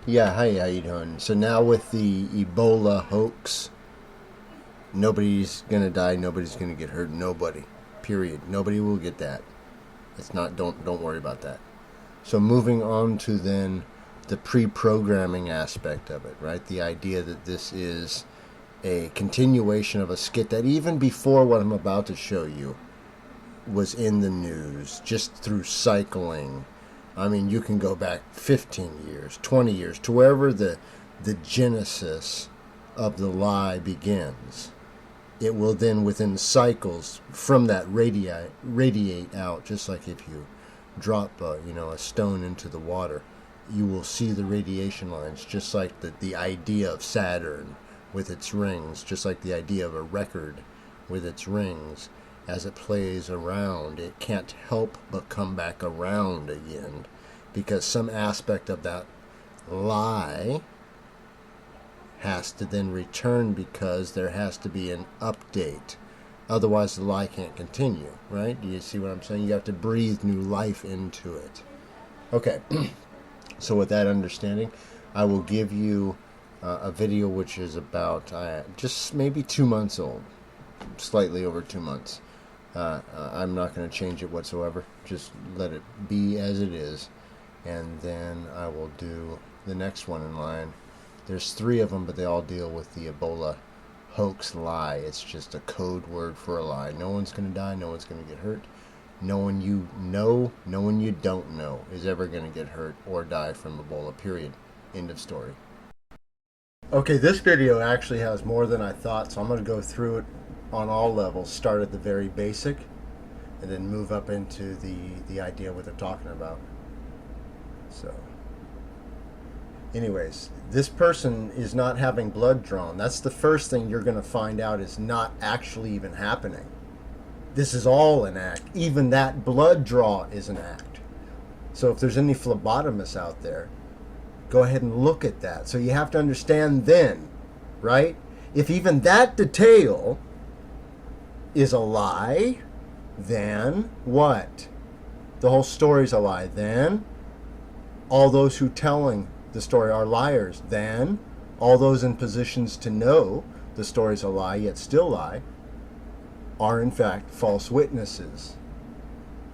Yeah, hi, how you doing? So now with the Ebola hoax, nobody's gonna die, nobody's gonna get hurt, nobody. Period. Nobody will get that. It's not don't worry about that. So moving on to then the pre-programming aspect of it, right? The idea that this is a continuation of a skit that even before what I'm about to show you was in the news just through cycling. I mean, you can go back 15 years, 20 years, to wherever the genesis of the lie begins. It will then, within cycles from that, radiate out, just like if you drop a stone into the water. You will see the radiation lines, just like the idea of Saturn with its rings, just like the idea of a record with its rings. As it plays around, it can't help but come back around again, because some aspect of that lie has to then return, because there has to be an update. Otherwise, the lie can't continue, right? Do you see what I'm saying? You have to breathe new life into it. Okay, so with that understanding, I will give you a video which is about just maybe 2 months old, slightly over 2 months. I'm not going to change it whatsoever. Just let it be as it is. And then I will do the next one in line. There's 3 of them, but they all deal with the Ebola hoax lie. It's just a code word for a lie. No one's going to die. No one's going to get hurt. No one you know, no one you don't know is ever going to get hurt or die from Ebola, period. End of story. Okay, this video actually has more than I thought, so I'm going to go through it on all levels. Start at the very basic and then move up into the idea what they're talking about. So anyways, this person is not having blood drawn. That's the first thing you're going to find out is not actually even happening. This is all an act. Even that blood draw is an act. So if there's any phlebotomists out there, go ahead and look at that. So you have to understand then, right? If even that detail is a lie, then what? The whole story's a lie. Then all those who telling the story are liars. Then all those in positions to know the story's a lie yet still lie are in fact false witnesses.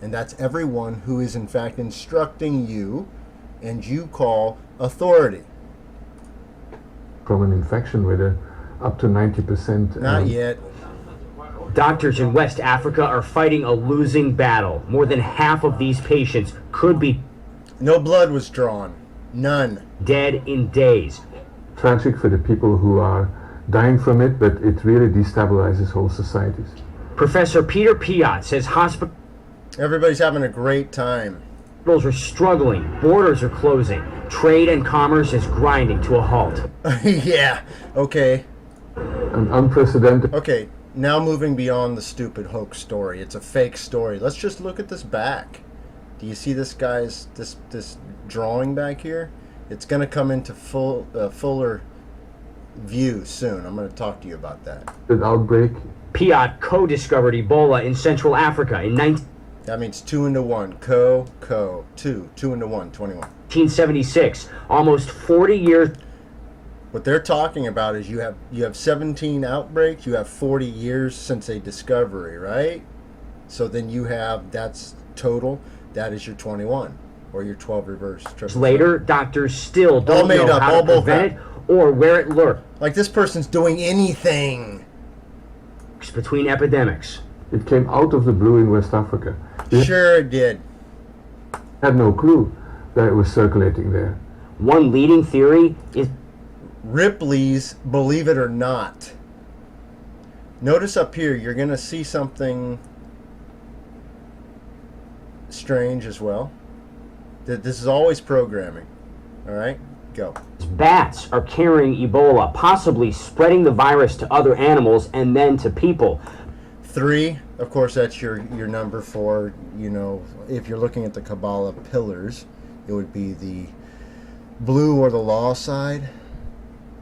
And that's everyone who is in fact instructing you and you call authority. From an infection with up to 90%. Not yet. Doctors in West Africa are fighting a losing battle. More than half of these patients could be No blood was drawn. None. dead in days. Tragic for the people who are dying from it, but it really destabilizes whole societies. Professor Peter Piot says hospitals Everybody's having a great time. are struggling, borders are closing, trade and commerce is grinding to a halt. Yeah, okay. An unprecedented Okay, now moving beyond the stupid hoax story. It's a fake story. Let's just look at this back. Do you see this guy's, this drawing back here? It's going to come into fuller view soon. I'm going to talk to you about that. outbreak. Piot co-discovered Ebola in Central Africa in That means 2 into 1. Two into 1, 21. 1976, almost 40 years. What they're talking about is you have 17 outbreaks, you have 40 years since a discovery, right? So then you have, that's total, that is your 21, or your 12 reverse. Later, doctors still don't made know up, how all to prevent it or where it lurks Like this person's doing anything. between epidemics. It came out of the blue in West Africa. We Sure it did. had no clue that it was circulating there. One leading theory is Ripley's Believe It or Not. Notice up here, you're going to see something strange as well. That this is always programming. All right, go. bats are carrying Ebola, possibly spreading the virus to other animals and then to people. 3, of course, that's your number for, if you're looking at the Kabbalah pillars, it would be the blue or the law side.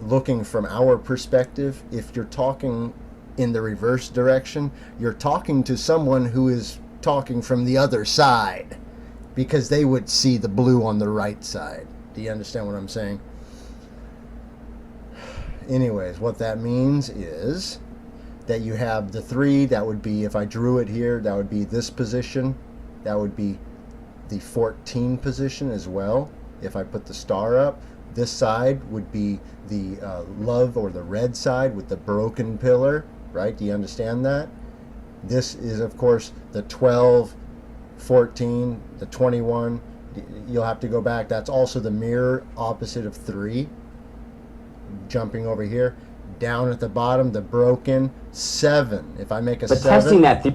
Looking from our perspective, if you're talking in the reverse direction, you're talking to someone who is talking from the other side, because they would see the blue on the right side. Do you understand what I'm saying? Anyways, what that means is that you have the 3, that would be, if I drew it here, that would be this position. That would be the 14 position as well. If I put the star up, this side would be the love, or the red side with the broken pillar, right? Do you understand that? This is, of course, the 12, 14, the 21. You'll have to go back. That's also the mirror opposite of 3. Jumping over here. Down at the bottom, the broken 7. If I make a 7, testing that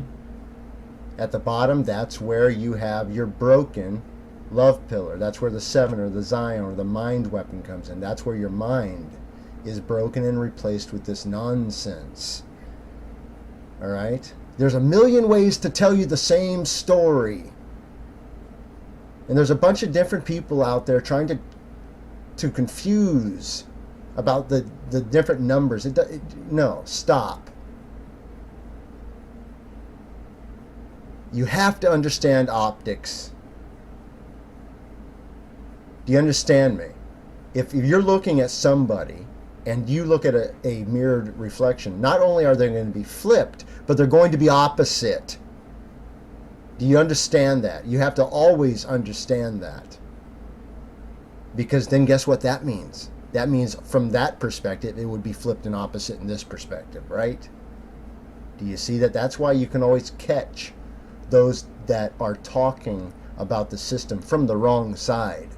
at the bottom, that's where you have your broken love pillar. That's where the 7 or the Zion or the mind weapon comes in. That's where your mind is broken and replaced with this nonsense. All right? There's a million ways to tell you the same story. And there's a bunch of different people out there trying to confuse about the different numbers. No, stop. You have to understand optics. Do you understand me? If you're looking at somebody and you look at a mirrored reflection, not only are they going to be flipped, but they're going to be opposite. Do you understand that? You have to always understand that. Because then guess what that means? That means from that perspective, it would be flipped and opposite in this perspective, right? Do you see that? That's why you can always catch those that are talking about the system from the wrong side,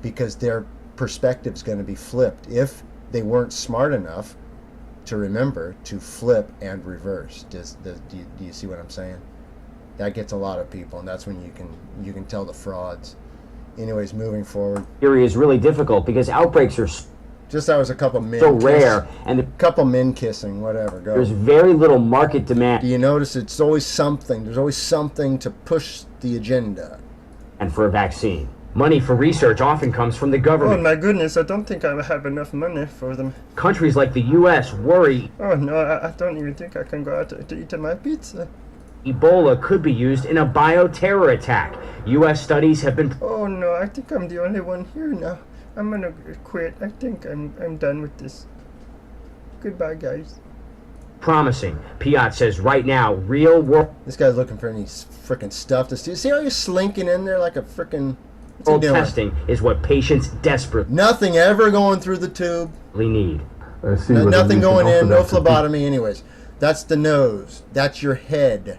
because their perspective is going to be flipped if they weren't smart enough to remember to flip and reverse. Do you see what I'm saying? That gets a lot of people, and that's when you can tell the frauds. Anyways, moving forward. Theory is really difficult because outbreaks are Just that was a couple men. so rare, and couple men kissing, whatever. Go. there's very little market demand. Do you notice it's always something? There's always something to push the agenda. And for a vaccine, money for research often comes from the Oh government. my goodness, I don't think I have enough money for them. Countries like the U.S. worry Oh no, I don't even think I can go out to eat my pizza. Ebola could be used in a bioterror attack. U.S. studies have been Oh no, I think I'm the only one here now. I'm gonna quit. I think I'm done with this. Goodbye, guys. promising. Piot says right now, real world This guy's looking for any freaking stuff to steal. See how he's slinking in there like a freaking. What's he doing? testing is what patients desperately Nothing ever going through the tube. need. See whether Nothing we can going offer in. No that to people. phlebotomy. Anyways, that's the nose. That's your head.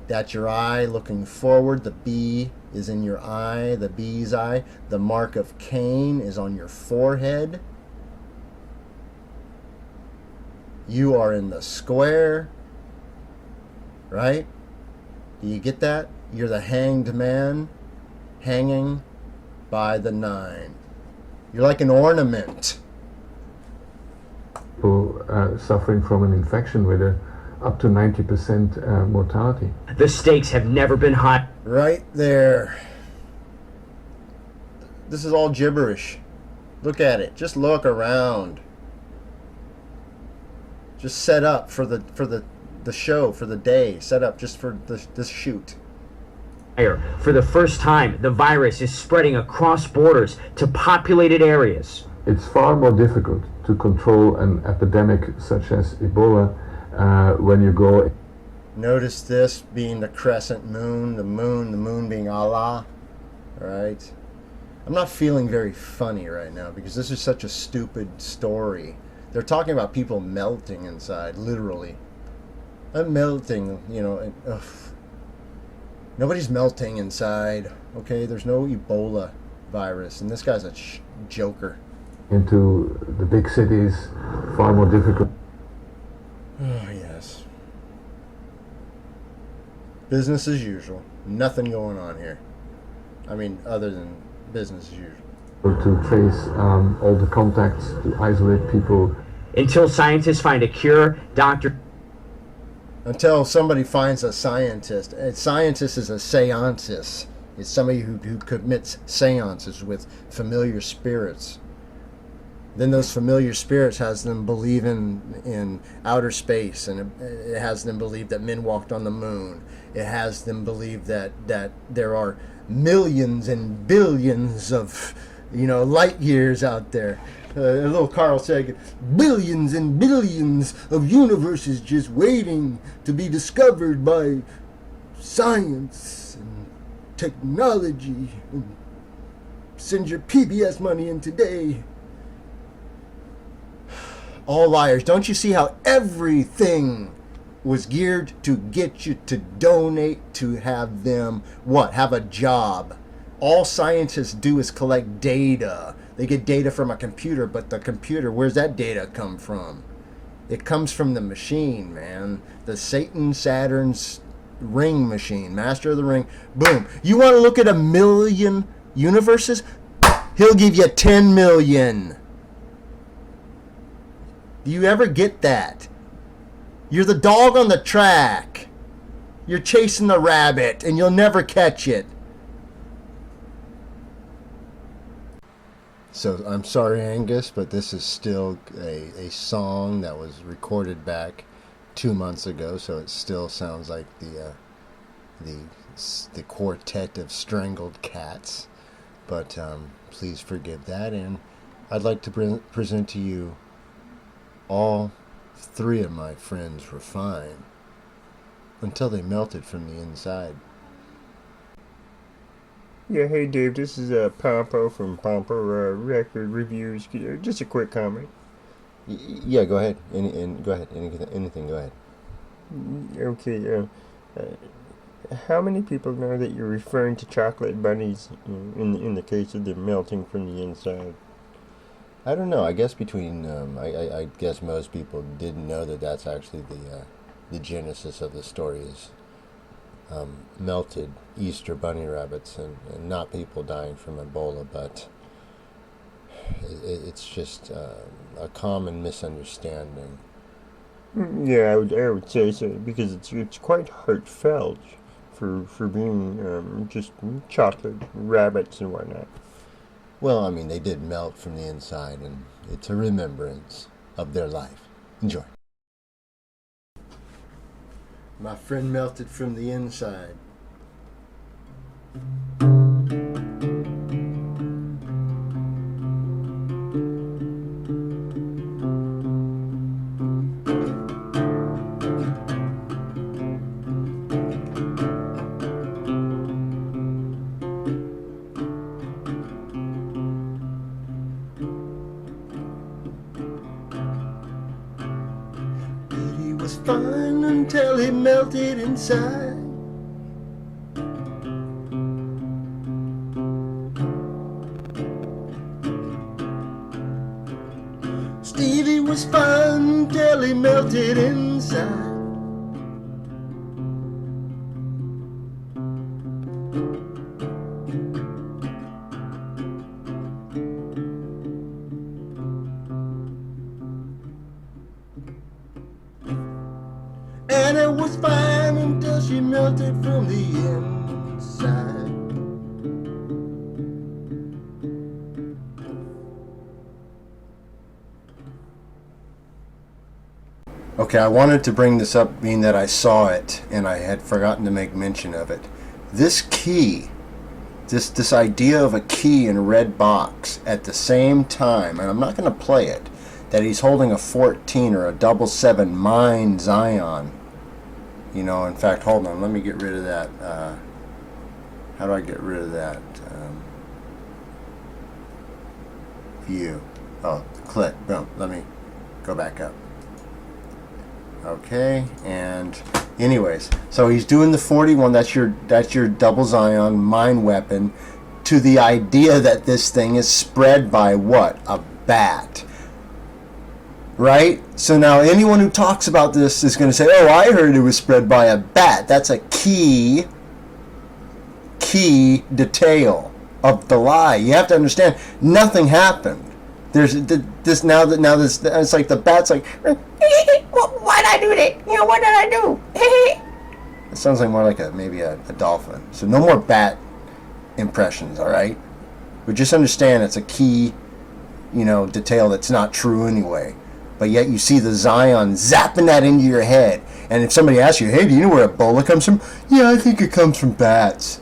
That's your eye looking forward. The B is in your eye. The B's eye. The mark of Cain is on your forehead. You are in the square. Right? Do you get that? You're the hanged man, hanging by the 9. You're like an ornament. People suffering from an infection with up to 90% mortality. The stakes have never been high. Right there. This is all gibberish. Look at it. Just look around. Just set up for the show, for the day. Set up just for this shoot. For the first time, the virus is spreading across borders to populated areas. It's far more difficult to control an epidemic such as Ebola when you go. Notice this being the crescent moon, the moon being Allah. Right? I'm not feeling very funny right now because this is such a stupid story. They're talking about people melting inside, literally. I'm melting, you know. And, nobody's melting inside, okay? There's no Ebola virus, and this guy's a joker. Into the big cities, far more difficult. Oh, yes. Business as usual. Nothing going on here. I mean, other than business as usual. To trace all the contacts, to isolate people. Until scientists find a cure, Until somebody finds a scientist. A scientist is a seancist. It's somebody who commits seances with familiar spirits. Then those familiar spirits has them believe in outer space, and it has them believe that men walked on the moon. It has them believe that there are millions and billions of light years out there. A little Carl Sagan. Billions and billions of universes just waiting to be discovered by science and technology. And send your PBS money in today. All liars. Don't you see how everything was geared to get you to donate, to have them, have a job? All scientists do is collect data. They get data from a computer, but the computer, where's that data come from? It comes from the machine, man. The Saturn's ring machine, master of the ring. Boom. You want to look at 1 million universes? He'll give you 10 million. Do you ever get that? You're the dog on the track. You're chasing the rabbit, and you'll never catch it. So I'm sorry, Angus, but this is still a song that was recorded back 2 months ago, so it still sounds like the quartet of strangled cats. But please forgive that, and I'd like to present to you all 3 of my friends were fine until they melted from the inside. Yeah, hey Dave, this is Pompo from Pompo Record Reviews. Just a quick comment. Yeah, go ahead. Go ahead. Anything. Go ahead. Okay. How many people know that you're referring to chocolate bunnies in the case of them melting from the inside? I don't know. I guess I guess most people didn't know that that's actually the genesis of the story is melted Easter bunny rabbits and not people dying from Ebola, but it's just a common misunderstanding. Yeah, I would say so, because it's quite heartfelt for being just chocolate rabbits and whatnot. Well, I mean, they did melt from the inside, and it's a remembrance of their life. Enjoy. My friend melted from the inside. He was fine until he melted inside. Stevie was fine until he melted inside. And it was fine until she melted from the inside. Okay, I wanted to bring this up being that I saw it and I had forgotten to make mention of it. This key, this idea of a key in a red box at the same time, and I'm not going to play it, that he's holding a 14 or a 7 Mind Zion. You know, in fact, hold on, let me get rid of that. How do I get rid of that? View. Oh, click. Boom. Let me go back up. Okay, and anyways, so he's doing the 41. That's your double Zion mind weapon. To the idea that this thing is spread by what? A bat. Right? So now anyone who talks about this is going to say, oh, I heard it was spread by a bat. That's a key detail of the lie. You have to understand, nothing happened. There's this now that it's like the bat's like, why'd I do that? You know, what did I do? It sounds like more like maybe a dolphin. So no more bat impressions, all right? But just understand it's a key, detail that's not true anyway. But yet you see the Zion zapping that into your head. And if somebody asks you, hey, do you know where Ebola comes from? Yeah, I think it comes from bats.